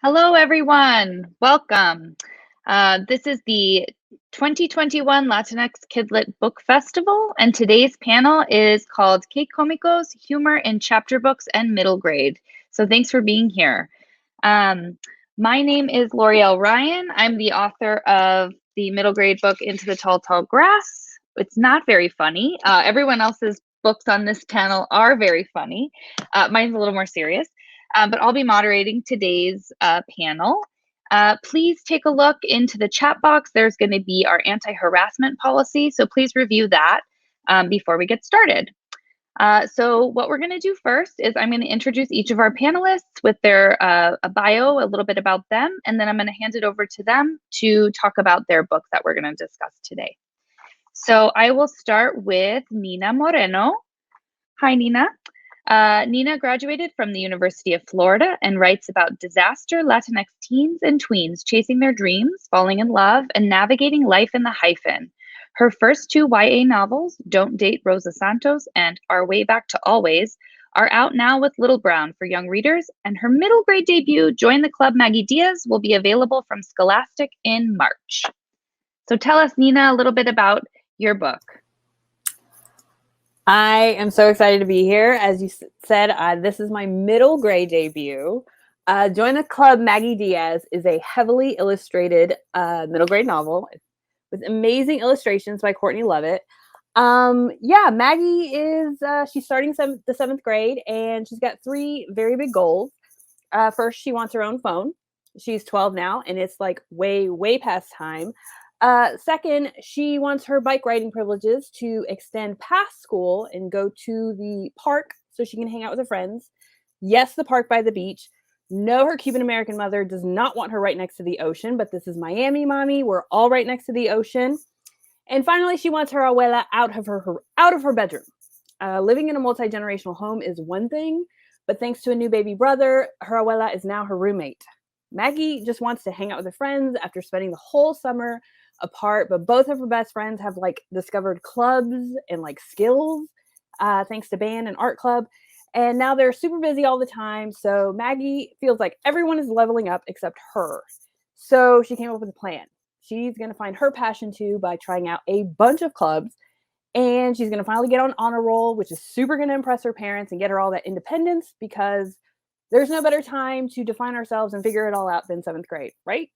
Hello, everyone. Welcome. This is the 2021 Latinx Kidlit Book Festival, and today's panel is called Que Comicos, Humor in Chapter Books and Middle Grade. So thanks for being here. My name is Loriel Ryon. I'm the author of the middle grade book, Into the Tall, Tall Grass. It's not very funny. Everyone else's books on this panel are very funny. Mine's a little more serious. But I'll be moderating today's panel. Please take a look into the chat box. There's going to be our anti-harassment policy, so please review that before we get started. So what we're going to do first is I'm going to introduce each of our panelists with their a bio, a little bit about them, and then I'm going to hand it over to them to talk about their book that we're going to discuss today. So I will start with Nina Moreno. Hi, Nina. Nina graduated from the University of Florida and writes about disaster Latinx teens and tweens chasing their dreams, falling in love, and navigating life in the hyphen. Her first two YA novels, Don't Date Rosa Santos and Our Way Back to Always, are out now with Little Brown for young readers, and her middle grade debut, Join the Club Maggie Diaz, will be available from Scholastic in March. So tell us, Nina, a little bit about your book. I am so excited to be here. As you said, this is my middle grade debut. Join the Club Maggie Diaz is a heavily illustrated middle grade novel with amazing illustrations by Courtney Lovett. Maggie is, she's starting the seventh grade, and she's got three very big goals. First, she wants her own phone. She's 12 now, and it's like way, way past time. Second, she wants her bike riding privileges to extend past school and go to the park so she can hang out with her friends. Yes, the park by the beach. No, her Cuban-American mother does not want her right next to the ocean, but this is Miami, mommy. We're all right next to the ocean. And finally, she wants her abuela out of her bedroom. Living in a multi-generational home is one thing, but thanks to a new baby brother, her abuela is now her roommate. Maggie just wants to hang out with her friends after spending the whole summer apart, but both of her best friends have discovered clubs and skills thanks to band and art club, and now they're super busy all the time. So Maggie feels like everyone is leveling up except her. So she came up with a plan. She's going to find her passion too by trying out a bunch of clubs, and she's going to finally get on honor roll, which is super going to impress her parents and get her all that independence, because there's no better time to define ourselves and figure it all out than seventh grade, right?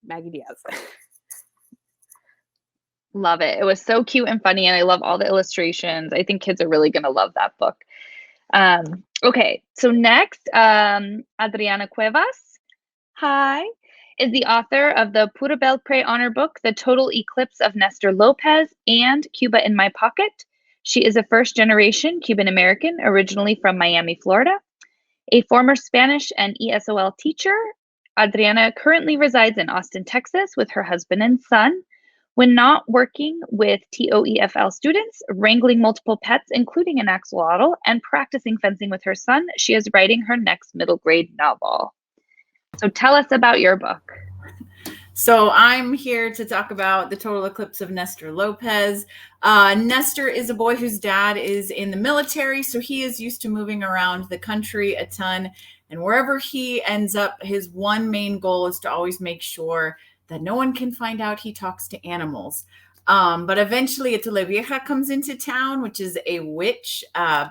Maggie Diaz. Love it. It was so cute and funny, and I love all the illustrations. I think kids are really going to love that book. Okay, so next, Adrianna Cuevas, hi, is the author of the Pura Belpre Honor Book, The Total Eclipse of Nestor Lopez, and Cuba in My Pocket. She is a first-generation Cuban-American, originally from Miami, Florida. A former Spanish and ESOL teacher, Adrianna currently resides in Austin, Texas, with her husband and son. When not working with TOEFL students, wrangling multiple pets, including an axolotl, and practicing fencing with her son, she is writing her next middle grade novel. So tell us about your book. So I'm here to talk about The Total Eclipse of Nestor Lopez. Nestor is a boy whose dad is in the military, so he is used to moving around the country a ton. And wherever he ends up, his one main goal is to always make sure that no one can find out he talks to animals. But eventually a Televieja comes into town, which is a witch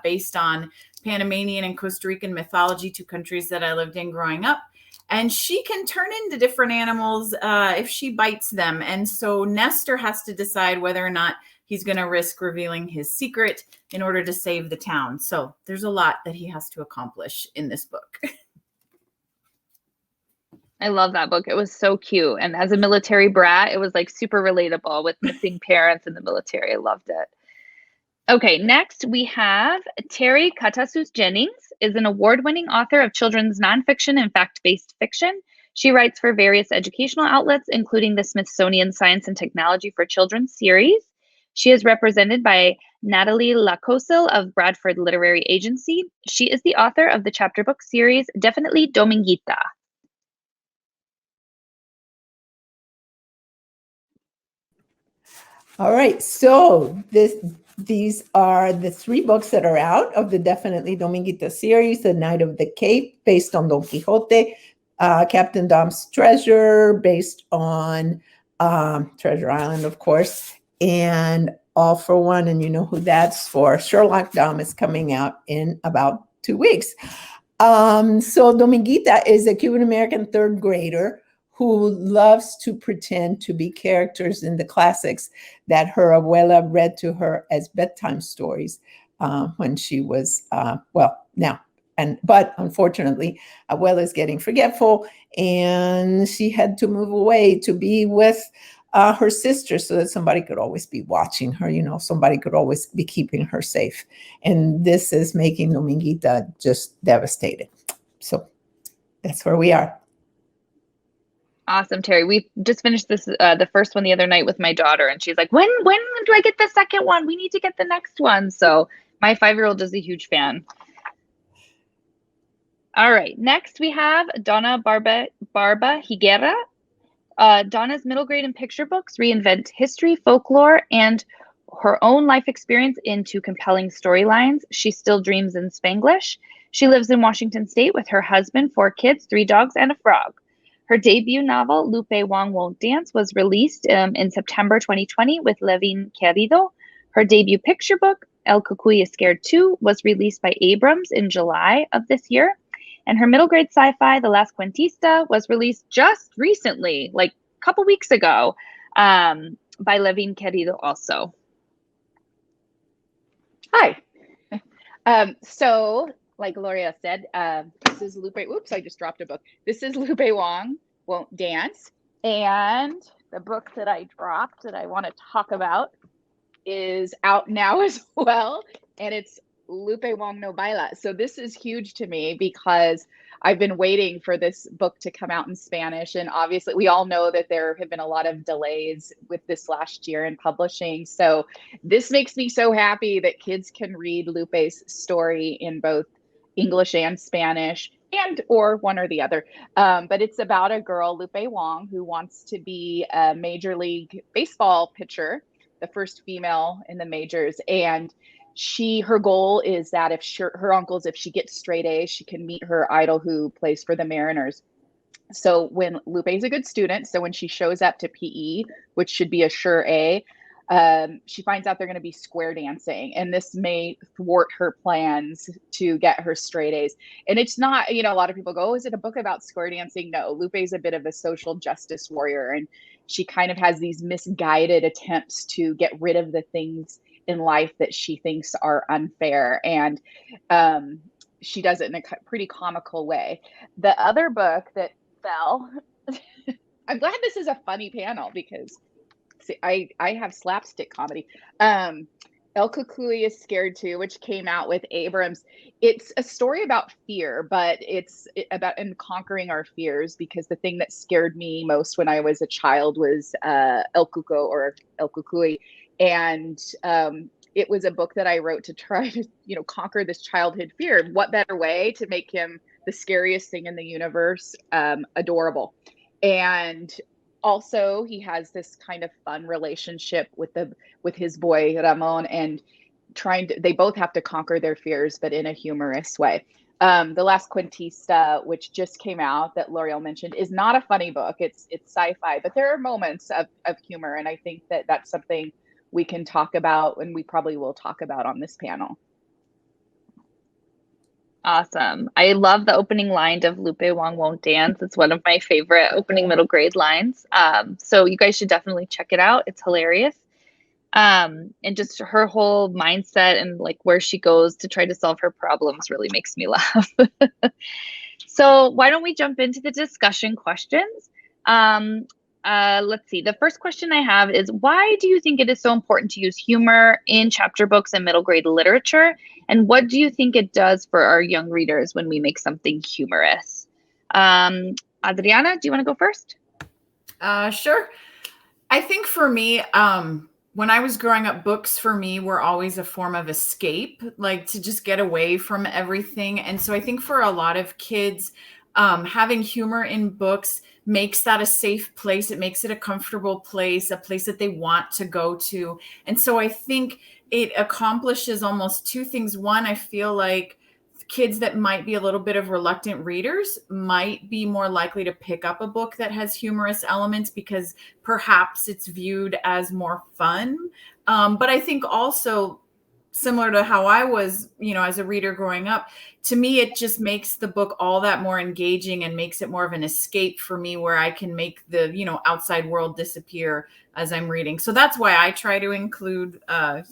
based on Panamanian and Costa Rican mythology, two countries that I lived in growing up. And she can turn into different animals if she bites them. And so Nestor has to decide whether or not he's going to risk revealing his secret in order to save the town. So there's a lot that he has to accomplish in this book. I love that book. It was so cute. And as a military brat, it was super relatable with missing parents in the military. I loved it. Okay, next we have Terry Catasús Jennings, is an award-winning author of children's nonfiction and fact-based fiction. She writes for various educational outlets, including the Smithsonian Science and Technology for Children series. She is represented by Natalie Lacosil of Bradford Literary Agency. She is the author of the chapter book series, Definitely Dominguita. All right, so these are the three books that are out of the Definitely Dominguita series, The Knight of the Cape, based on Don Quixote, Captain Dom's Treasure, based on Treasure Island, of course, and All for One, and you know who that's for. Sherlock Dom is coming out in about 2 weeks. So Dominguita is a Cuban-American third grader who loves to pretend to be characters in the classics that her abuela read to her as bedtime stories when she was, but unfortunately, abuela is getting forgetful, and she had to move away to be with her sister so that somebody could always be watching her, somebody could always be keeping her safe. And this is making Dominguita just devastated. So that's where we are. Awesome, Terry. We just finished this the first one the other night with my daughter, and she's like, when do I get the second one? We need to get the next one. So my 5-year-old is a huge fan. All right, next we have Donna Barba Higuera. Donna's middle grade and picture books reinvent history, folklore, and her own life experience into compelling storylines. She still dreams in Spanglish. She lives in Washington State with her husband, 4 kids, 3 dogs, and a frog. Her debut novel, Lupe Wong Won't Dance, was released in September 2020 with Levin Querido. Her debut picture book, El Cucuy is Scared Too, was released by Abrams in July of this year. And her middle grade sci-fi, The Last Cuentista, was released just recently, like a couple weeks ago, by Levin Querido also. Hi. So, like Loriel said, this is Lupe. Oops, I just dropped a book. This is Lupe Wong Won't Dance. And the book that I dropped that I want to talk about is out now as well. And it's Lupe Wong No Baila. So this is huge to me because I've been waiting for this book to come out in Spanish. And obviously we all know that there have been a lot of delays with this last year in publishing. So this makes me so happy that kids can read Lupe's story in both English and Spanish, and or one or the other. But it's about a girl, Lupe Wong, who wants to be a Major League Baseball pitcher, the first female in the majors. And her goal is that if she gets straight A's, she can meet her idol who plays for the Mariners. So when Lupe's a good student, so when she shows up to PE, which should be a sure A, she finds out they're going to be square dancing, and this may thwart her plans to get her straight A's. And it's not, a lot of people go, oh, is it a book about square dancing? No, Lupe's a bit of a social justice warrior, and she kind of has these misguided attempts to get rid of the things in life that she thinks are unfair. And she does it in a pretty comical way. The other book that fell, I'm glad this is a funny panel because I have slapstick comedy. El Cucuy is Scared Too, which came out with Abrams. It's a story about fear, but it's about conquering our fears, because the thing that scared me most when I was a child was El Cuco or El Cucuy. And it was a book that I wrote to try to, conquer this childhood fear. What better way to make him the scariest thing in the universe adorable? And also, he has this kind of fun relationship with his boy Ramon, and they both have to conquer their fears, but in a humorous way. The Last Cuentista, which just came out that Loriel mentioned, is not a funny book. It's sci-fi, but there are moments of humor, and I think that that's something we can talk about, and we probably will talk about on this panel. Awesome. I love the opening line of Lupe Wong Won't Dance. It's one of my favorite opening middle grade lines. So you guys should definitely check it out. It's hilarious. And just her whole mindset and like where she goes to try to solve her problems really makes me laugh. So why don't we jump into the discussion questions? Let's see. The first question I have is, why do you think it is so important to use humor in chapter books and middle grade literature? And what do you think it does for our young readers when we make something humorous? Adrianna, do you want to go first? Sure. I think for me, when I was growing up, books for me were always a form of escape, like to just get away from everything. And so I think for a lot of kids, having humor in books makes that a safe place. It makes it a comfortable place, a place that they want to go to. And so I think it accomplishes almost two things. One, I feel like kids that might be a little bit of reluctant readers might be more likely to pick up a book that has humorous elements because perhaps it's viewed as more fun. But I think also, similar to how I was, as a reader growing up, to me, it just makes the book all that more engaging and makes it more of an escape for me where I can make the, outside world disappear as I'm reading. So that's why I try to include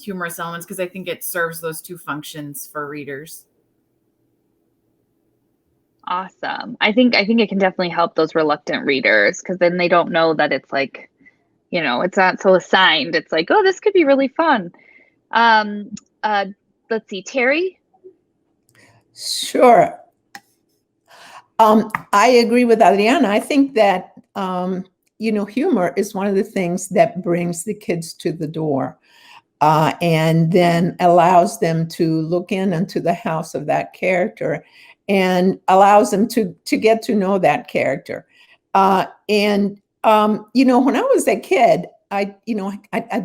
humorous elements, because I think it serves those two functions for readers. Awesome. I think it can definitely help those reluctant readers, because then they don't know that it's like, it's not so assigned. It's like, oh, this could be really fun. Let's see, Terry. Sure. I agree with Adrianna. I think that, humor is one of the things that brings the kids to the door and then allows them to look into the house of that character and allows them to get to know that character. When I was a kid, I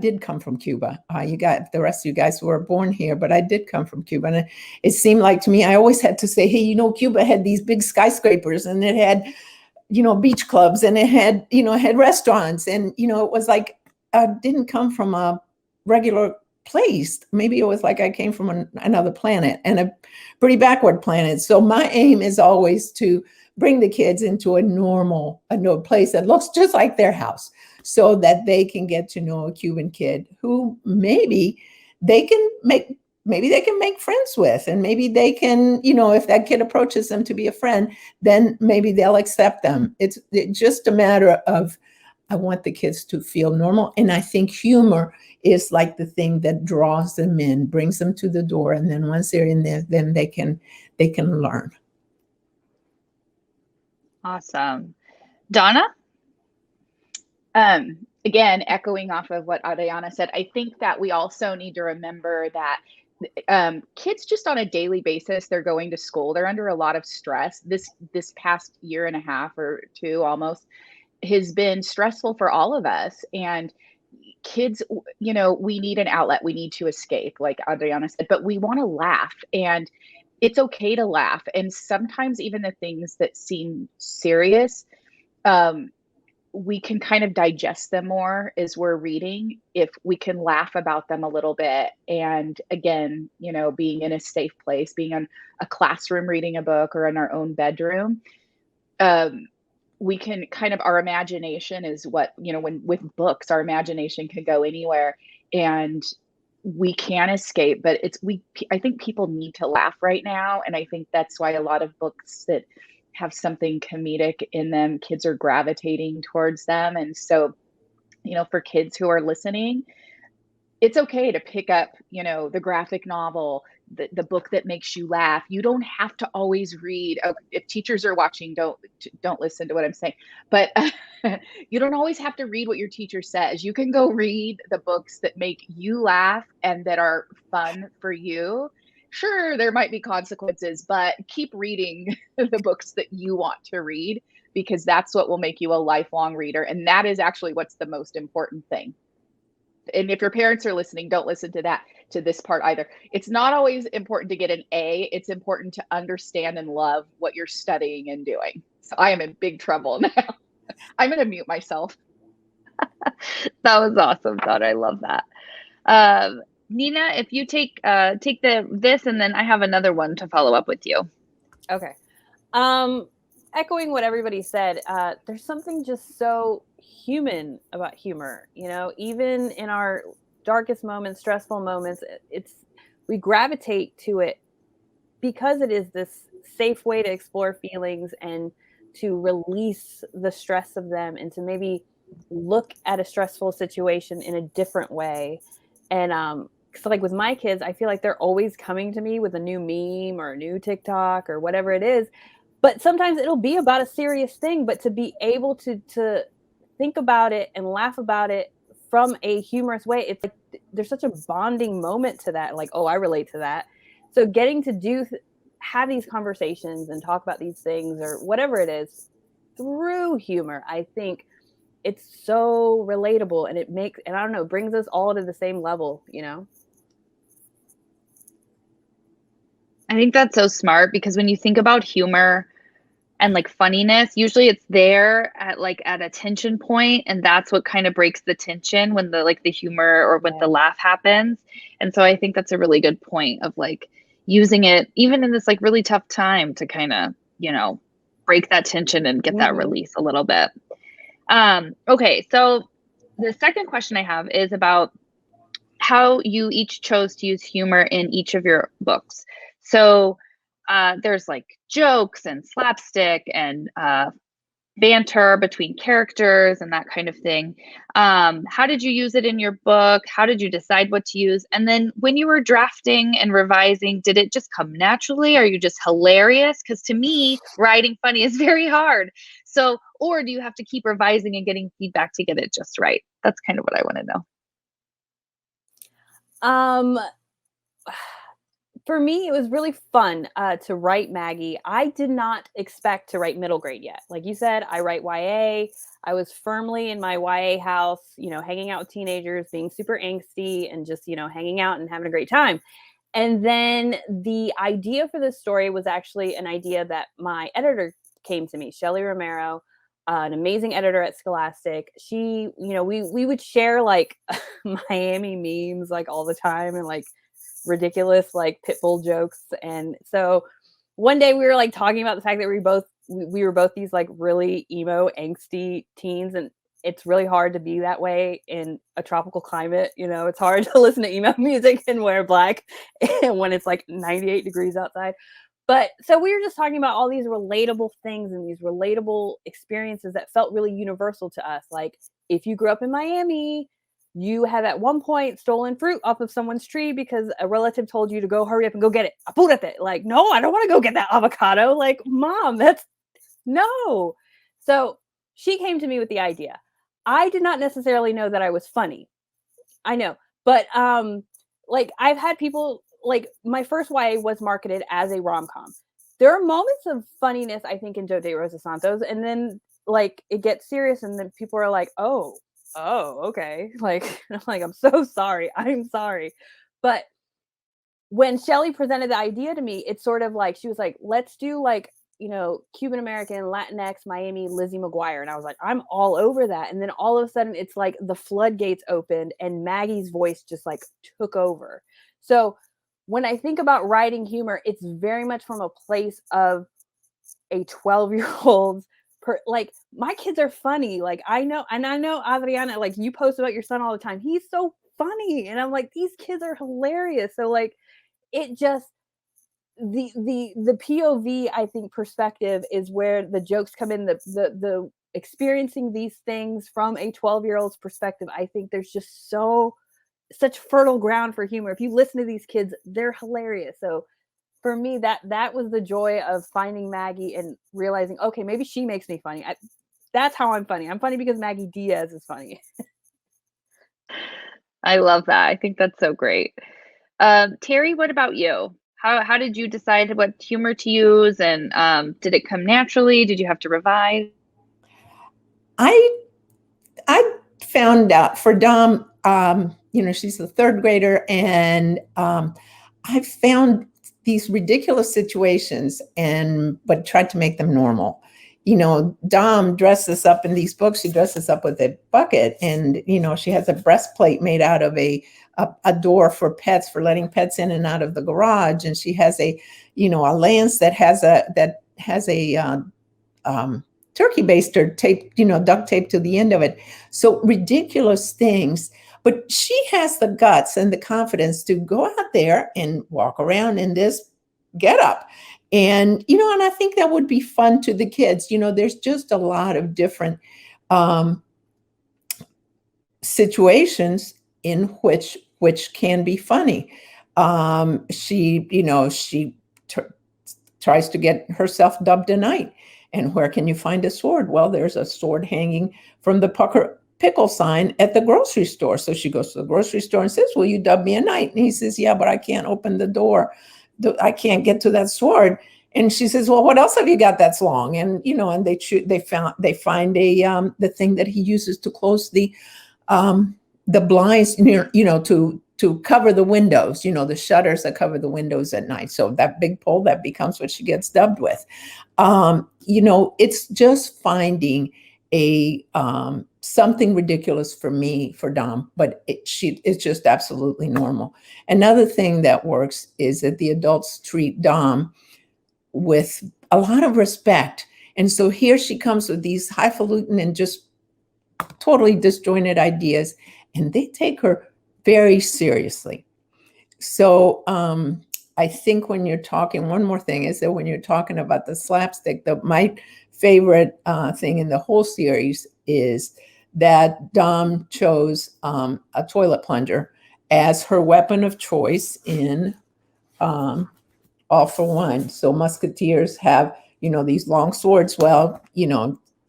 did come from Cuba. The rest of you guys were born here, but I did come from Cuba. And it seemed like to me, I always had to say, hey, Cuba had these big skyscrapers and it had, beach clubs and it had, had restaurants. And, it was like, I didn't come from a regular place. Maybe it was like I came from another planet, and a pretty backward planet. So my aim is always to bring the kids into a normal place that looks just like their house, so that they can get to know a Cuban kid who maybe they can make friends with, and maybe they can, if that kid approaches them to be a friend, then maybe they'll accept them. It's just a matter of, I want the kids to feel normal. And I think humor is like the thing that draws them in, brings them to the door. And then once they're in there, then they can learn. Awesome. Donna? Again, echoing off of what Adrianna said, I think that we also need to remember that kids just on a daily basis, they're going to school. They're under a lot of stress. This past year and a half or two almost has been stressful for all of us. And kids, we need an outlet. We need to escape, like Adrianna said, but we want to laugh, and it's okay to laugh. And sometimes even the things that seem serious, we can kind of digest them more as we're reading if we can laugh about them a little bit. And again, being in a safe place, being in a classroom reading a book or in our own bedroom, we can kind of, our imagination is what, when with books, our imagination can go anywhere and we can escape, but I think people need to laugh right now. And I think that's why a lot of books that have something comedic in them, kids are gravitating towards them. And so, for kids who are listening, it's okay to pick up, the graphic novel, the book that makes you laugh. You don't have to always read. If teachers are watching, don't listen to what I'm saying. But you don't always have to read what your teacher says. You can go read the books that make you laugh and that are fun for you. Sure, there might be consequences, but keep reading the books that you want to read, because that's what will make you a lifelong reader. And that is actually what's the most important thing. And if your parents are listening, don't listen to this part either. It's not always important to get an A. It's important to understand and love what you're studying and doing. So I am in big trouble now. I'm going to mute myself. That was awesome, Donna. I love that. Nina, if you take this, and then I have another one to follow up with you. Okay. Echoing what everybody said, there's something just so human about humor. Even in our darkest moments, stressful moments, we gravitate to it because it is this safe way to explore feelings and to release the stress of them, and to maybe look at a stressful situation in a different way. And so like with my kids, I feel like they're always coming to me with a new meme or a new TikTok or whatever it is. But sometimes it'll be about a serious thing, but to be able to think about it and laugh about it from a humorous way, it's like there's such a bonding moment to that. Like, oh, I relate to that. So getting to have these conversations and talk about these things or whatever it is through humor, I think it's so relatable, and and I don't know, brings us all to the same level, I think that's so smart because when you think about humor and like funniness, usually it's there at a tension point, and that's what kind of breaks the tension when the humor or when the laugh happens. And so I think that's a really good point of like using it even in this like really tough time to kind of, break that tension and get that release a little bit. Okay, so the second question I have is about how you each chose to use humor in each of your books. So there's like jokes and slapstick and banter between characters and that kind of thing. How did you use it in your book? How did you decide what to use? And then when you were drafting and revising, did it just come naturally? Are you just hilarious? Because to me, writing funny is very hard. So, or do you have to keep revising and getting feedback to get it just right? That's kind of what I want to know. For me, it was really fun to write Maggie. I did not expect to write middle grade yet. Like you said, I write YA. I was firmly in my YA house, hanging out with teenagers, being super angsty and just, hanging out and having a great time. And then the idea for this story was actually an idea that my editor came to me, Shelly Romero, an amazing editor at Scholastic. She, we would share like Miami memes like all the time and like ridiculous like Pitbull jokes. And so one day we were like talking about the fact that we were both these like really emo angsty teens, and it's really hard to be that way in a tropical climate. It's hard to listen to emo music and wear black when it's like 98 degrees outside. But so we were just talking about all these relatable things and these relatable experiences that felt really universal to us. Like if you grew up in Miami, you have at one point stolen fruit off of someone's tree because a relative told you to go hurry up and go get it. Apúrate. Like, no, I don't want to go get that avocado. Like, Mom, that's no. So she came to me with the idea. I did not necessarily know that I was funny. I know. But like I've had people, like my first YA was marketed as a rom-com. There are moments of funniness, I think, in Joe de Rosa Santos. And then like it gets serious and then people are like, oh, okay. Like, I'm so sorry. I'm sorry. But when Shelly presented the idea to me, it's sort of like, she was like, let's do like, Cuban American, Latinx, Miami, Lizzie McGuire. And I was like, I'm all over that. And then all of a sudden it's like the floodgates opened and Maggie's voice just like took over. So when I think about writing humor, it's very much from a place of a 12-year-old. Like my kids are funny. Like I know Adrianna, like you post about your son all the time. He's so funny. And I'm like, these kids are hilarious. So like it just, the POV, I think, perspective is where the jokes come in, the experiencing these things from a 12-year-old's perspective. I think there's just such fertile ground for humor. If you listen to these kids, they're hilarious. So for me, that was the joy of finding Maggie and realizing, okay, maybe she makes me funny. That's how I'm funny. I'm funny because Maggie Diaz is funny. I love that. I think that's so great. Terry, what about you? How did you decide what humor to use, and did it come naturally? Did you have to revise? I found out for Dom, she's a third grader, and I found these ridiculous situations but tried to make them normal. Dom dresses up in these books. She dresses up with a bucket, and she has a breastplate made out of a door for pets, for letting pets in and out of the garage, and she has a lance that has a turkey baster taped, duct tape to the end of it. So ridiculous things. But she has the guts and the confidence to go out there and walk around in this getup. And, and I think that would be fun to the kids. There's just a lot of different situations in which can be funny. She tries to get herself dubbed a knight. And where can you find a sword? Well, there's a sword hanging from the pickle sign at the grocery store. So she goes to the grocery store and says, will you dub me a knight? And he says, yeah, but I can't open the door. I can't get to that sword. And she says, well, what else have you got that's long? And, and they find the thing that he uses to close the blinds, to to cover the windows, the shutters that cover the windows at night. So that big pole, that becomes what she gets dubbed with. It's just finding a something ridiculous for me, for Dom, but it's just absolutely normal. Another thing that works is that the adults treat Dom with a lot of respect. And so here she comes with these highfalutin and just totally disjointed ideas, and they take her very seriously. So I think when you're talking, one more thing is that when you're talking about the slapstick, my favorite thing in the whole series is that Dom chose a toilet plunger as her weapon of choice in All for One. So musketeers have, these long swords. Well,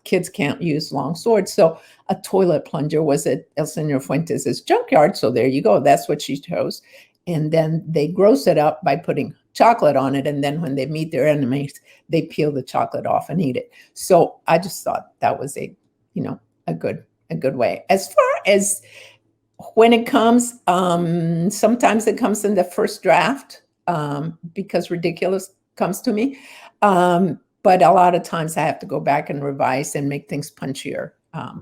kids can't use long swords. So a toilet plunger was at El Señor Fuentes' junkyard. So there you go. That's what she chose. And then they gross it up by putting chocolate on it. And then when they meet their enemies, they peel the chocolate off and eat it. So I just thought that was a good way. As far as when it comes, sometimes it comes in the first draft because ridiculous comes to me. But a lot of times I have to go back and revise and make things punchier. I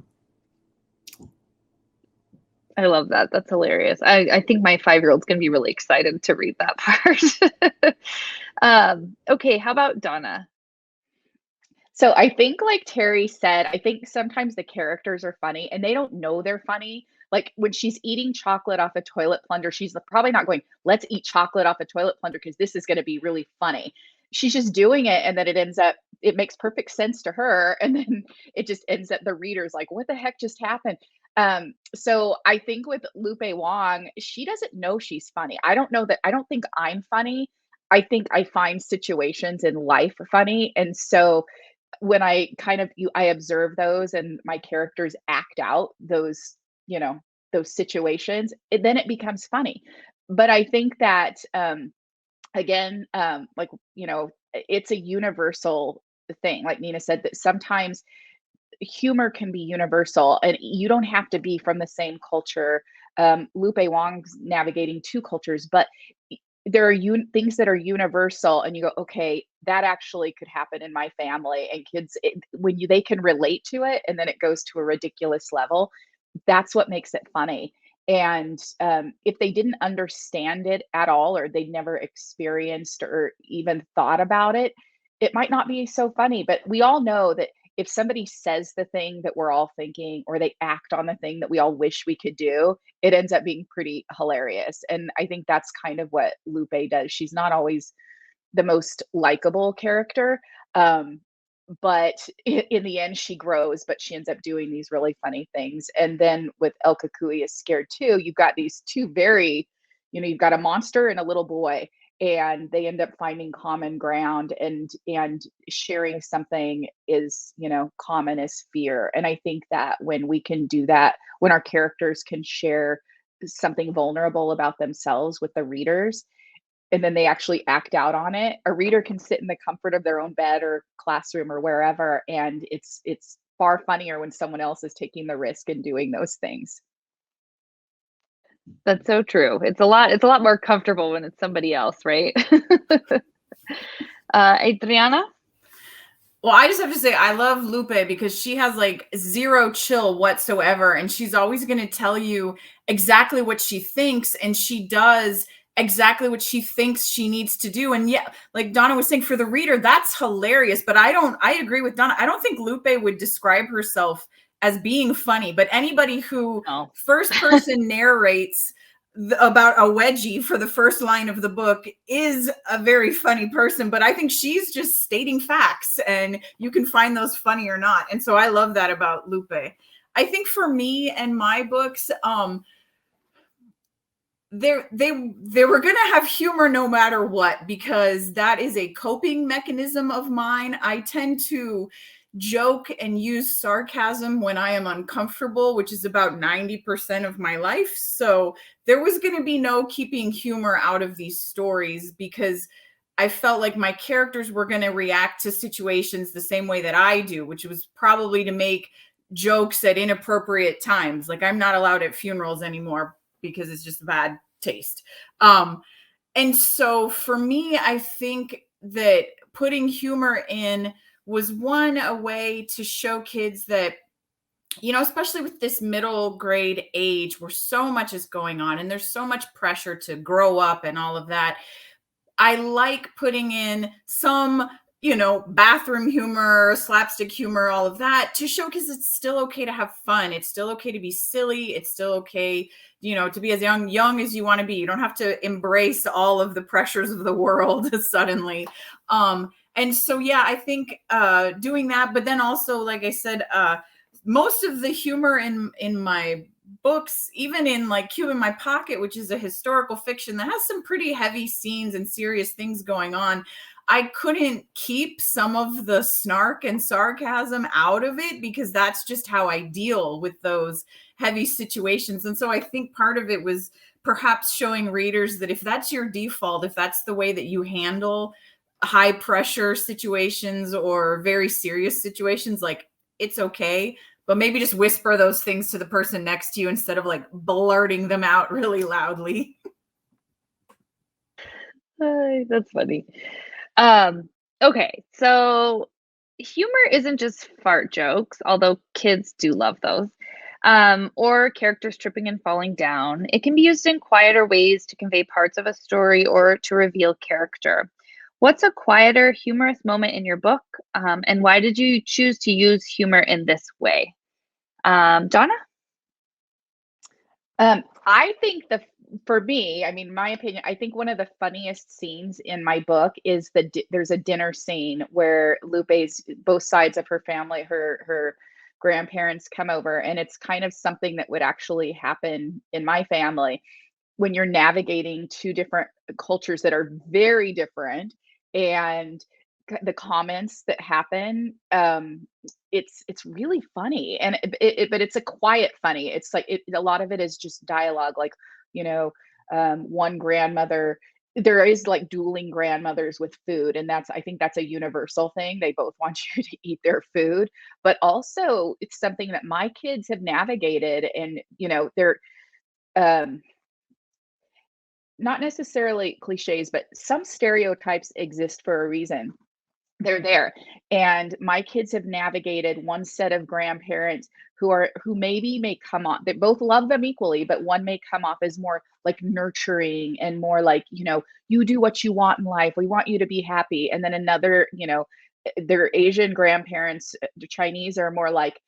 love that. That's hilarious. I think my 5-year-old's going to be really excited to read that part. Okay, how about Donna? So I think, like Terry said, I think sometimes the characters are funny and they don't know they're funny. Like when she's eating chocolate off a toilet plunger, she's probably not going, let's eat chocolate off a toilet plunger because this is going to be really funny. She's just doing it, and then it makes perfect sense to her. And then it just ends up the reader's like, what the heck just happened? So I think with Lupe Wong, she doesn't know she's funny. I don't think I'm funny. I think I find situations in life funny. And so when I observe those and my characters act out those situations, then it becomes funny. But I think that, again, it's a universal thing. Like Nina said, that sometimes humor can be universal and you don't have to be from the same culture. Lupe Wong's navigating 2 cultures, but there are things that are universal, and you go, okay, that actually could happen in my family. And kids, they can relate to it, and then it goes to a ridiculous level. That's what makes it funny. And if they didn't understand it at all, or they never experienced or even thought about it, it might not be so funny. But we all know that if somebody says the thing that we're all thinking, or they act on the thing that we all wish we could do, it ends up being pretty hilarious. And I think that's kind of what Lupe does. She's not always the most likable character, but in the end she grows, but she ends up doing these really funny things. And then with El Cucuy is Scared Too, you've got these 2 very, you've got a monster and a little boy, and they end up finding common ground, and sharing something is, common as fear. And I think that when we can do that, when our characters can share something vulnerable about themselves with the readers, and then they actually act out on it, a reader can sit in the comfort of their own bed or classroom or wherever, and it's far funnier when someone else is taking the risk and doing those things. That's so true. It's a lot more comfortable when it's somebody else, right? Adrianna? Well, I just have to say, I love Lupe because she has like zero chill whatsoever. And she's always going to tell you exactly what she thinks. And she does exactly what she thinks she needs to do. And yeah, like Donna was saying, for the reader, that's hilarious. But I agree with Donna. I don't think Lupe would describe herself as being funny, but anybody who first person narrates about a wedgie for the first line of the book is a very funny person. But I think she's just stating facts, and you can find those funny or not. And so I love that about Lupe. I think for me and my books, they were going to have humor no matter what, because that is a coping mechanism of mine. I tend to joke and use sarcasm when I am uncomfortable, which is about 90% of my life. So there was going to be no keeping humor out of these stories, because I felt like my characters were going to react to situations the same way that I do, which was probably to make jokes at inappropriate times. Like I'm not allowed at funerals anymore because it's just bad taste. And so for me, I think that putting humor in was a way to show kids that, especially with this middle grade age where so much is going on and there's so much pressure to grow up and all of that. I like putting in some, bathroom humor, slapstick humor, all of that to show kids it's still okay to have fun. It's still okay to be silly. It's still okay, to be as young as you want to be. You don't have to embrace all of the pressures of the world suddenly. And so, yeah, I think doing that, but then also, like I said, most of the humor in my books, even in like Cube in My Pocket, which is a historical fiction that has some pretty heavy scenes and serious things going on, I couldn't keep some of the snark and sarcasm out of it because that's just how I deal with those heavy situations. And so I think part of it was perhaps showing readers that if that's your default, if that's the way that you handle high pressure situations or very serious situations, like it's okay. But maybe just whisper those things to the person next to you instead of like blurting them out really loudly. That's funny. Okay, so humor isn't just fart jokes, although kids do love those, or characters tripping and falling down. It can be used in quieter ways to convey parts of a story or to reveal character. What's a quieter, humorous moment in your book, and why did you choose to use humor in this way? Donna? I think for me, I mean, my opinion, I think one of the funniest scenes in my book is there's a dinner scene where Lupe's both sides of her family, her grandparents come over, and it's kind of something that would actually happen in my family when you're navigating two different cultures that are very different, and the comments that happen, it's really funny, and but it's a quiet funny. It's like a lot of it is just dialogue, like one grandmother. There is like dueling grandmothers with food, and I think that's a universal thing. They both want you to eat their food, but also it's something that my kids have navigated, and they're not necessarily cliches, but some stereotypes exist for a reason. They're there. And my kids have navigated one set of grandparents who maybe may come off, they both love them equally, but one may come off as more like nurturing and more like, you do what you want in life. We want you to be happy. And then another, their Asian grandparents, the Chinese, are more like,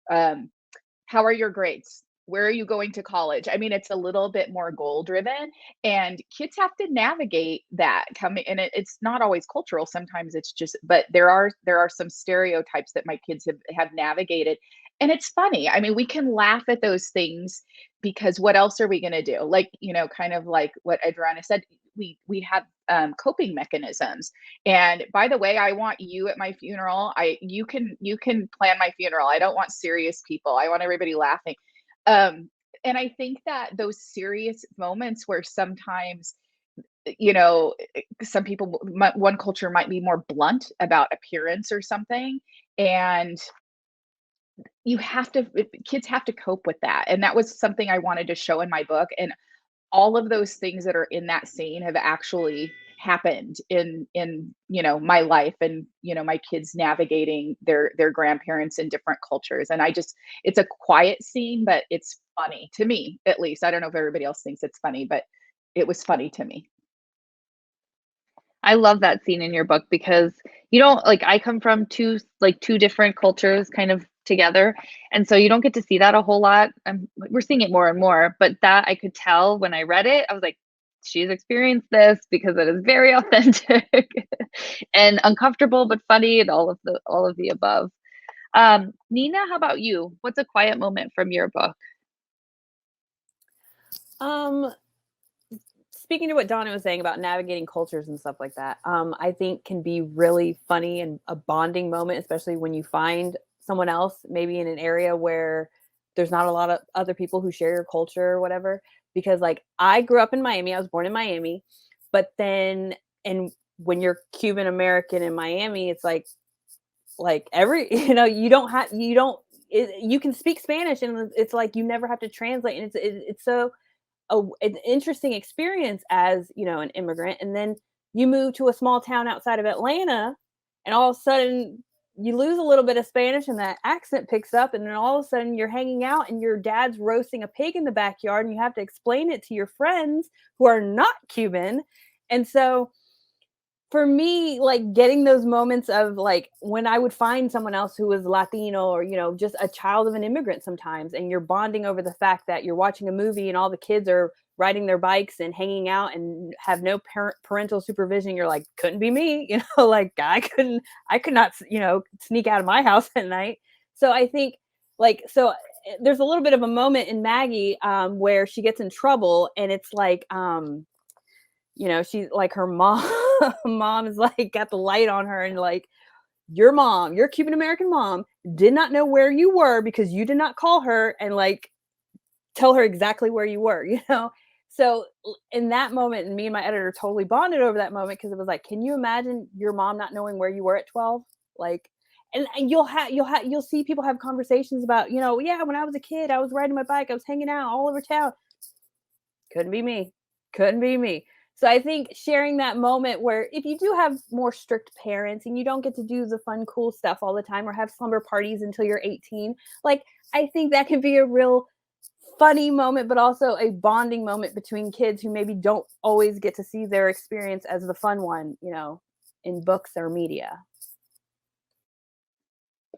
how are your grades? Where are you going to college? I mean, it's a little bit more goal driven, and kids have to navigate that coming. And it's not always cultural. Sometimes it's just, but there are some stereotypes that my kids have navigated, and it's funny. I mean, we can laugh at those things because what else are we going to do? Like, kind of like what Adrianna said, we have coping mechanisms. And by the way, I want you at my funeral. You can plan my funeral. I don't want serious people. I want everybody laughing. And I think that those serious moments where sometimes, some people, one culture might be more blunt about appearance or something, and kids have to cope with that. And that was something I wanted to show in my book. And all of those things that are in that scene have actually happened in my life, and my kids navigating their grandparents in different cultures. And it's a quiet scene, but it's funny to me, at least. I don't know if everybody else thinks it's funny, but it was funny to me. I love that scene in your book because I come from two different cultures kind of together, and so you don't get to see that a whole lot. We're seeing it more and more, but that I could tell when I read it. I was like, she's experienced this because it is very authentic and uncomfortable but funny, and all of the above. Nina, how about you? What's a quiet moment from your book? Speaking to what Donna was saying about navigating cultures and stuff like that, I think can be really funny and a bonding moment, especially when you find someone else maybe in an area where there's not a lot of other people who share your culture or whatever. Because like I grew up in Miami, I was born in Miami, but then, and when you're Cuban American in Miami, it's like every, you can speak Spanish, and it's like you never have to translate, and it's so an interesting experience as, you know, an immigrant. And then you move to a small town outside of Atlanta, and all of a sudden you lose a little bit of Spanish and that accent picks up. And then all of a sudden you're hanging out and your dad's roasting a pig in the backyard and you have to explain it to your friends who are not Cuban. And so for me, like getting those moments of like when I would find someone else who was Latino or, you know, just a child of an immigrant sometimes, and you're bonding over the fact that you're watching a movie and all the kids are riding their bikes and hanging out and have no parental supervision. You're like, couldn't be me, you know, like I could not, you know, sneak out of my house at night. So I think like, so there's a little bit of a moment in Maggie where she gets in trouble, and it's like, you know, she's like her mom is like got the light on her and like, your mom, your Cuban American mom did not know where you were because you did not call her and like tell her exactly where you were, you know? So in that moment, and me and my editor totally bonded over that moment, because it was like, can you imagine your mom not knowing where you were at 12? Like, and you'll see people have conversations about, you know, yeah, when I was a kid, I was riding my bike, I was hanging out all over town. Couldn't be me. So I think sharing that moment where if you do have more strict parents and you don't get to do the fun, cool stuff all the time or have slumber parties until you're 18, like I think that can be a real funny moment, but also a bonding moment between kids who maybe don't always get to see their experience as the fun one, you know, in books or media.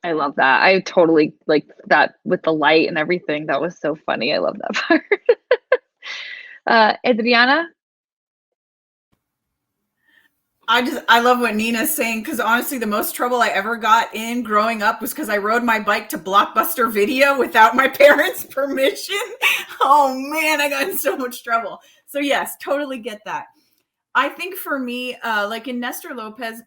I love that. I totally like that with the light and everything. That was so funny. I love that part. Adrianna? I love what Nina's saying, because honestly, the most trouble I ever got in growing up was because I rode my bike to Blockbuster Video without my parents' permission. Oh man, I got in so much trouble. So yes, totally get that. I think for me, like in Nestor Lopez,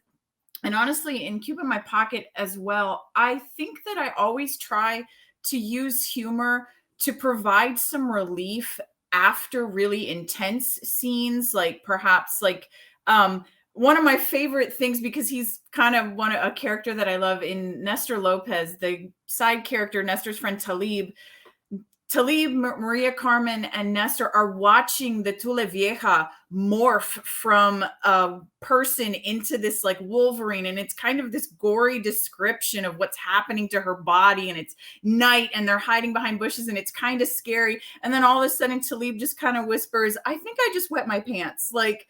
and honestly in Cuba in My Pocket as well, I think that I always try to use humor to provide some relief after really intense scenes, like perhaps like one of my favorite things, because he's kind of a character that I love in Nestor Lopez, the side character, Nestor's friend Talib, Maria Carmen, and Nestor are watching the Tule Vieja morph from a person into this like Wolverine. And it's kind of this gory description of what's happening to her body. And it's night and they're hiding behind bushes and it's kind of scary. And then all of a sudden Talib just kind of whispers, I think I just wet my pants. Like,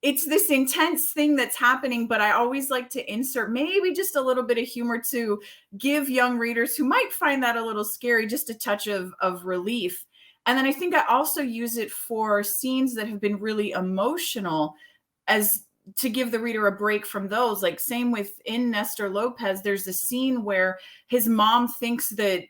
it's this intense thing that's happening, but I always like to insert maybe just a little bit of humor to give young readers who might find that a little scary just a touch of relief. And then I think I also use it for scenes that have been really emotional, as to give the reader a break from those. Like same within Nestor Lopez, there's a scene where his mom thinks that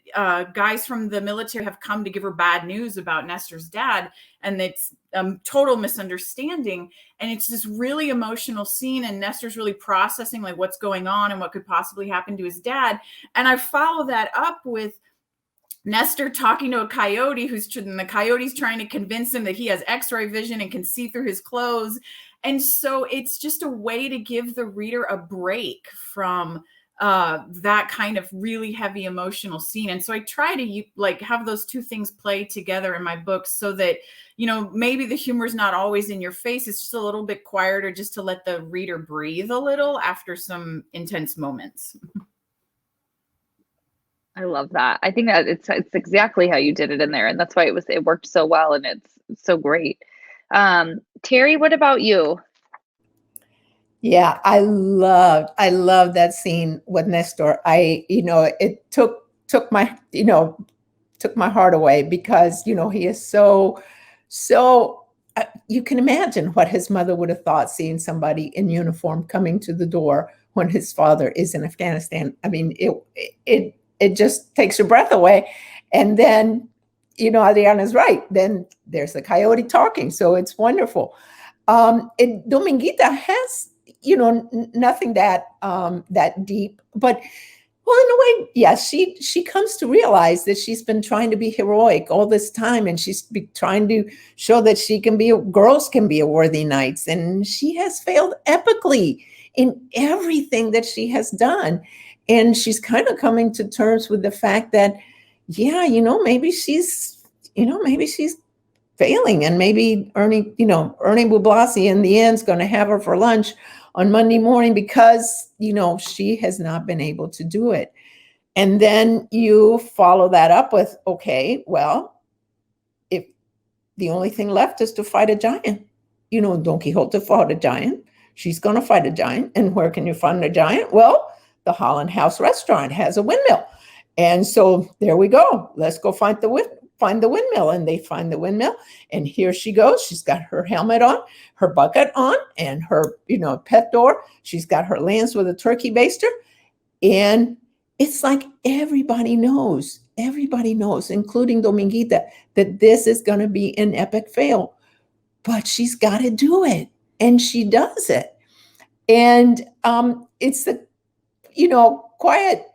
guys from the military have come to give her bad news about Nestor's dad. And it's total misunderstanding. And it's this really emotional scene. And Nestor's really processing like what's going on and what could possibly happen to his dad. And I follow that up with Nestor talking to a coyote and the coyote's trying to convince him that he has X-ray vision and can see through his clothes. And so it's just a way to give the reader a break from that kind of really heavy emotional scene. And so I try to like have those two things play together in my books so that, you know, maybe the humor is not always in your face. It's just a little bit quieter, just to let the reader breathe a little after some intense moments. I love that. I think that it's exactly how you did it in there. And that's why it worked so well. And it's so great. Terry, what about you? Yeah, I love that scene with Nestor. It took my heart away because, he is so, you can imagine what his mother would have thought seeing somebody in uniform coming to the door when his father is in Afghanistan. I mean, it just takes your breath away. And then, Adriana's right. Then there's the coyote talking. So it's wonderful. And Dominguita has, nothing that deep, but well, in a way, yes, she comes to realize that she's been trying to be heroic all this time. And she's trying to show that girls can be a worthy knights. And she has failed epically in everything that she has done. And she's kind of coming to terms with the fact that, yeah, maybe she's failing, and maybe Ernie Bublassi in the end is going to have her for lunch on Monday morning because, she has not been able to do it. And then you follow that up with, okay, well, if the only thing left is to fight a giant, Don Quixote fought a giant. She's going to fight a giant. And where can you find a giant? Well, the Holland House restaurant has a windmill. And so there we go. Let's go find the windmill. And they find the windmill. And here she goes. She's got her helmet on, her bucket on, and her, pet door. She's got her lance with a turkey baster. And it's like everybody knows, including Dominguita, that this is going to be an epic fail. But she's got to do it. And she does it. And it's the, quiet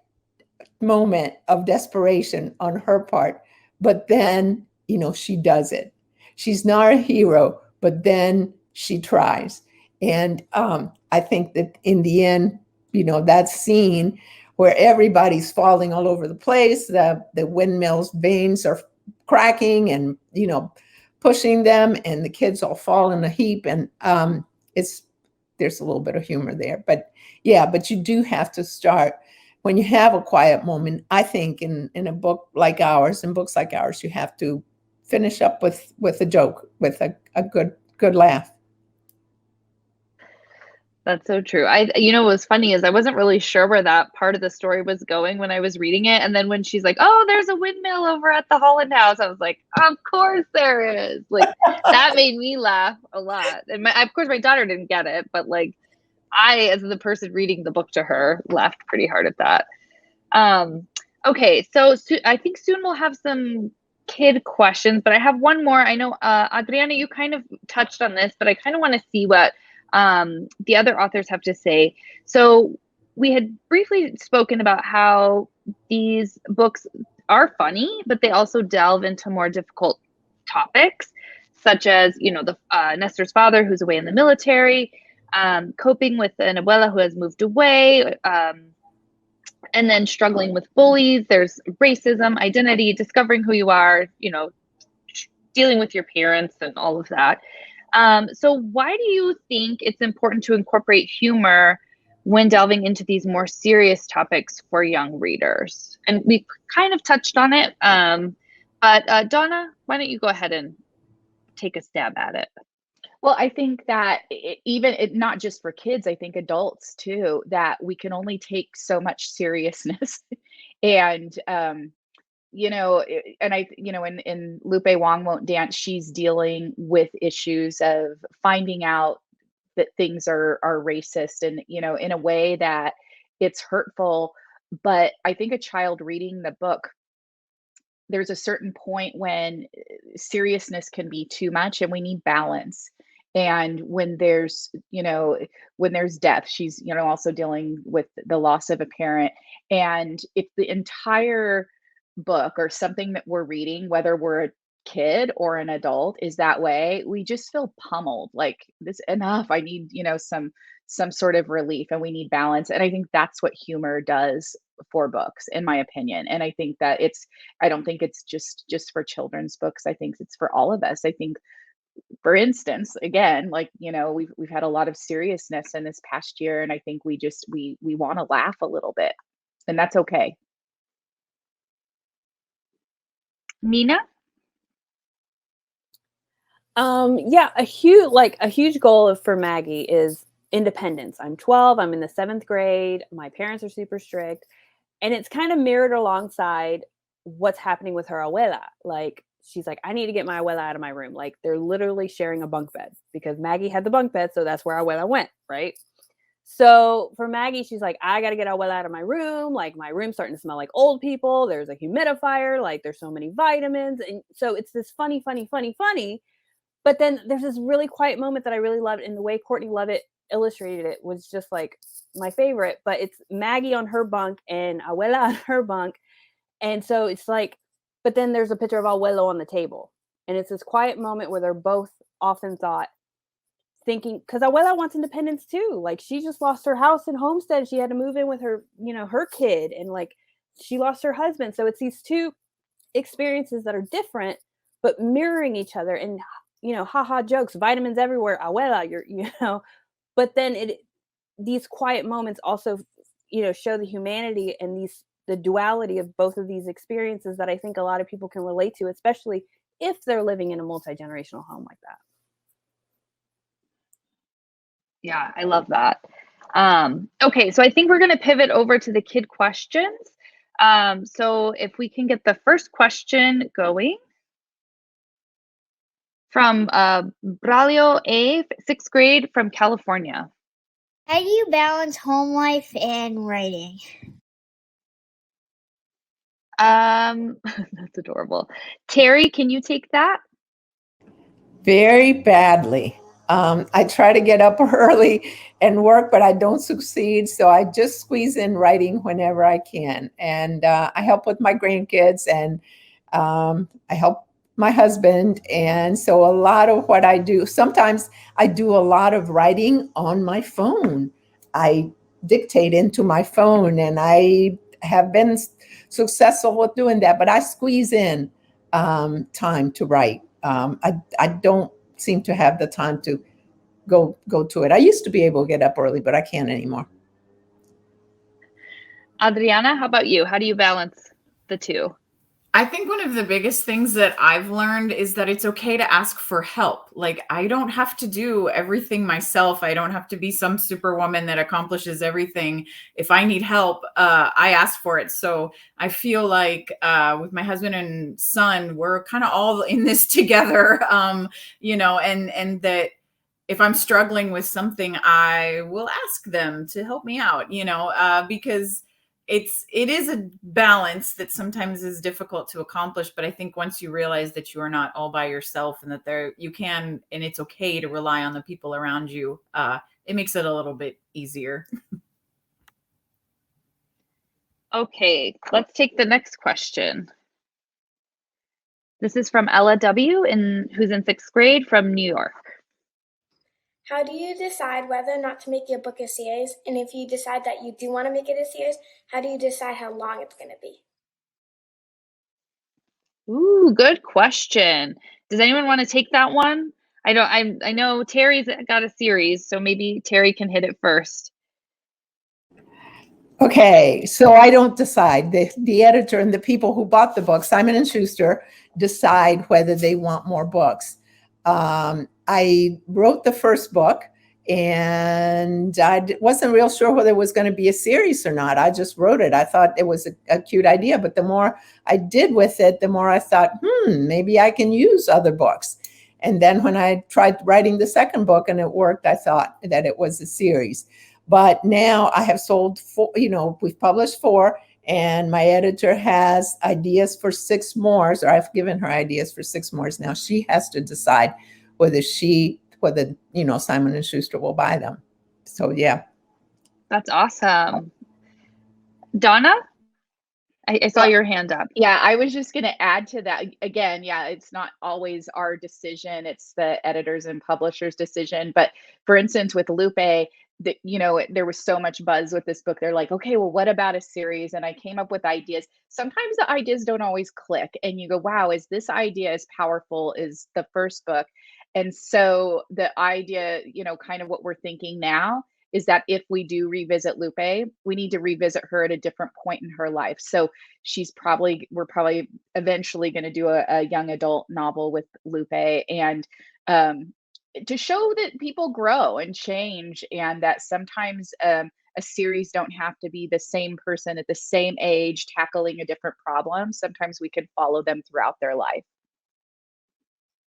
moment of desperation on her part. But then, she does it. She's not a hero, but then she tries. And I think that in the end, that scene where everybody's falling all over the place, the windmill's vanes are cracking and, pushing them, and the kids all fall in a heap. And there's a little bit of humor there. But you do have to start when you have a quiet moment. I think in a book like ours, you have to finish up with a joke, with a good laugh. That's so true. What was funny is I wasn't really sure where that part of the story was going when I was reading it. And then when she's like, oh, there's a windmill over at the Holland House, I was like, of course there is. Like, that made me laugh a lot. And of course, my daughter didn't get it, but like, I, as the person reading the book to her, laughed pretty hard at that. Okay, so I think soon we'll have some kid questions, but I have one more. I know, Adrianna, you kind of touched on this, but I kind of want to see what the other authors have to say. So we had briefly spoken about how these books are funny, but they also delve into more difficult topics, such as, the Nestor's father who's away in the military, coping with an abuela who has moved away, and then struggling with bullies. There's racism, identity, discovering who you are, dealing with your parents and all of that. So why do you think it's important to incorporate humor when delving into these more serious topics for young readers? And we kind of touched on it, but Donna, why don't you go ahead and take a stab at it? Well, I think that not just for kids, I think adults too, that we can only take so much seriousness. And in Lupe Wong Won't Dance, she's dealing with issues of finding out that things are racist and, in a way that it's hurtful. But I think a child reading the book, there's a certain point when seriousness can be too much and we need balance. And when there's death, she's, also dealing with the loss of a parent. And if the entire book or something that we're reading, whether we're a kid or an adult, is that way, we just feel pummeled, like, this enough. I need, some sort of relief, and we need balance. And I think that's what humor does for books, in my opinion. And I think that I don't think it's just for children's books. I think it's for all of us. I think, for instance, again, like, we've had a lot of seriousness in this past year, and I think we want to laugh a little bit, and that's okay. Nina? A huge goal for Maggie is independence. I'm 12, I'm in the 7th grade, my parents are super strict, and it's kind of mirrored alongside what's happening with her abuela. Like, she's like, I need to get my abuela out of my room. Like, they're literally sharing a bunk bed because Maggie had the bunk bed, so that's where abuela went, right? So for Maggie, she's like, I got to get abuela out of my room. Like, my room's starting to smell like old people. There's a humidifier. Like, there's so many vitamins. And so it's this funny. But then there's this really quiet moment that I really loved. And the way Courtney Lovett illustrated it was just like my favorite. But it's Maggie on her bunk and abuela on her bunk. And so it's like, but then there's a picture of abuelo on the table. And it's this quiet moment where they're both often thinking, because abuela wants independence too. Like, she just lost her house in Homestead. She had to move in with her, her kid, and like, she lost her husband. So it's these two experiences that are different, but mirroring each other and, you know, haha jokes, vitamins everywhere, abuela, you're, you know, but then these quiet moments also, you know, show the humanity and the duality of both of these experiences that I think a lot of people can relate to, especially if they're living in a multi-generational home like that. Yeah, I love that. Okay, so I think we're going to pivot over to the kid questions. So if we can get the first question going from Braulio A, 6th grade from California. How do you balance home life and writing? That's adorable. Terry, can you take that? Very badly. I try to get up early and work, but I don't succeed. So I just squeeze in writing whenever I can. And I help with my grandkids, and I help my husband. And so a lot of what I do, sometimes I do a lot of writing on my phone. I dictate into my phone, and I have been successful with doing that, but I squeeze in time to write. I don't seem to have the time to go to it. I used to be able to get up early, but I can't anymore. Adrianna, how about you? How do you balance the two? I think one of the biggest things that I've learned is that it's okay to ask for help. Like, I don't have to do everything myself. I don't have to be some superwoman that accomplishes everything. If I need help, I ask for it. So I feel like with my husband and son, we're kind of all in this together, you know, and that if I'm struggling with something, I will ask them to help me out, you know, because it is a balance that sometimes is difficult to accomplish. But I think once you realize that you are not all by yourself, and that you can, and it's okay to rely on the people around you, it makes it a little bit easier. Okay, let's take the next question. This is from Ella W, who's in 6th grade from New York. How do you decide whether or not to make your book a series? And if you decide that you do want to make it a series, how do you decide how long it's going to be? Ooh, good question. Does anyone want to take that one? I know Terry's got a series, so maybe Terry can hit it first. Okay, so I don't decide. The editor and the people who bought the book, Simon & Schuster, decide whether they want more books. I wrote the first book, and I wasn't real sure whether it was going to be a series or not. I just wrote it. I thought it was a cute idea, but the more I did with it, the more I thought, maybe I can use other books. And then when I tried writing the second book and it worked, I thought that it was a series. But now I have sold 4, we've published 4, and my editor has ideas for 6 more. So I've given her ideas for 6 more. Now she has to decide whether Simon & Schuster will buy them. So yeah. That's awesome. Donna? I saw your hand up. Yeah, I was just going to add to that. Again, yeah, it's not always our decision. It's the editors and publishers' decision. But for instance, with Lupe, there was so much buzz with this book. They're like, okay, well, what about a series? And I came up with ideas. Sometimes the ideas don't always click. And you go, wow, is this idea as powerful as the first book? And so the idea, kind of what we're thinking now is that if we do revisit Lupe, we need to revisit her at a different point in her life. So we're probably eventually going to do a young adult novel with Lupe, and to show that people grow and change, and that sometimes a series don't have to be the same person at the same age tackling a different problem. Sometimes we can follow them throughout their life.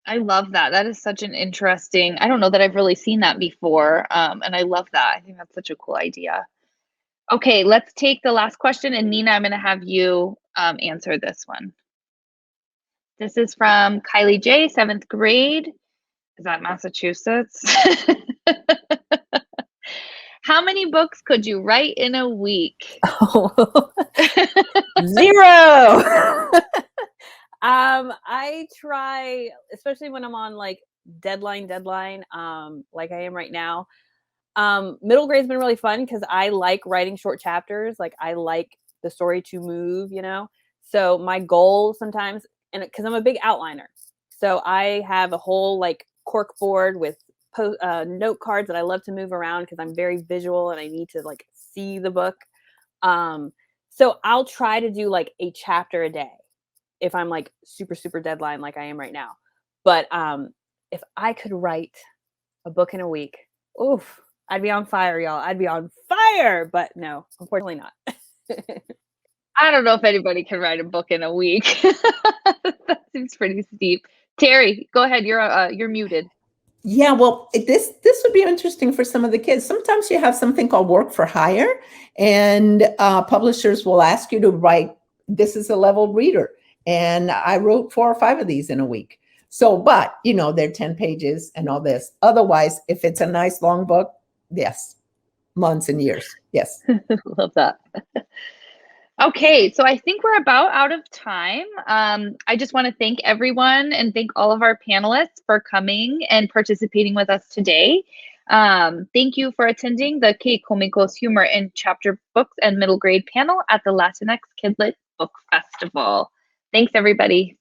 I love that. That is such an interesting, I don't know that I've really seen that before. And I love that. I think that's such a cool idea. Okay, let's take the last question. And Nina, I'm going to have you answer this one. This is from Kylie J, 7th grade. Is that Massachusetts? How many books could you write in a week? Oh. 0. I try, especially when I'm on like deadline, like I am right now. Middle grade's been really fun because I like writing short chapters. Like I like the story to move, So my goal sometimes, and because I'm a big outliner, So I have a whole like cork board with note cards that I love to move around because I'm very visual and I need to like see the book. So I'll try to do like a chapter a day if I'm like super deadline like I am right now. But if I could write a book in a week, oof, I'd be on fire, y'all. I'd be on fire. But no, unfortunately not. I don't know if anybody can write a book in a week. That seems pretty steep. Terry, go ahead. You're muted. Yeah, well, this would be interesting for some of the kids. Sometimes you have something called work for hire, and publishers will ask you to write. This is a level reader, and I wrote 4 or 5 of these in a week. So, but you know, they're 10 pages and all this. Otherwise, if it's a nice long book, yes, months and years. Yes. Love that. Okay, so I think we're about out of time. I just want to thank everyone and thank all of our panelists for coming and participating with us today. Thank you for attending the K Comicos Humor in Chapter Books and Middle Grade panel at the Latinx Kidlit Book Festival. Thanks, everybody.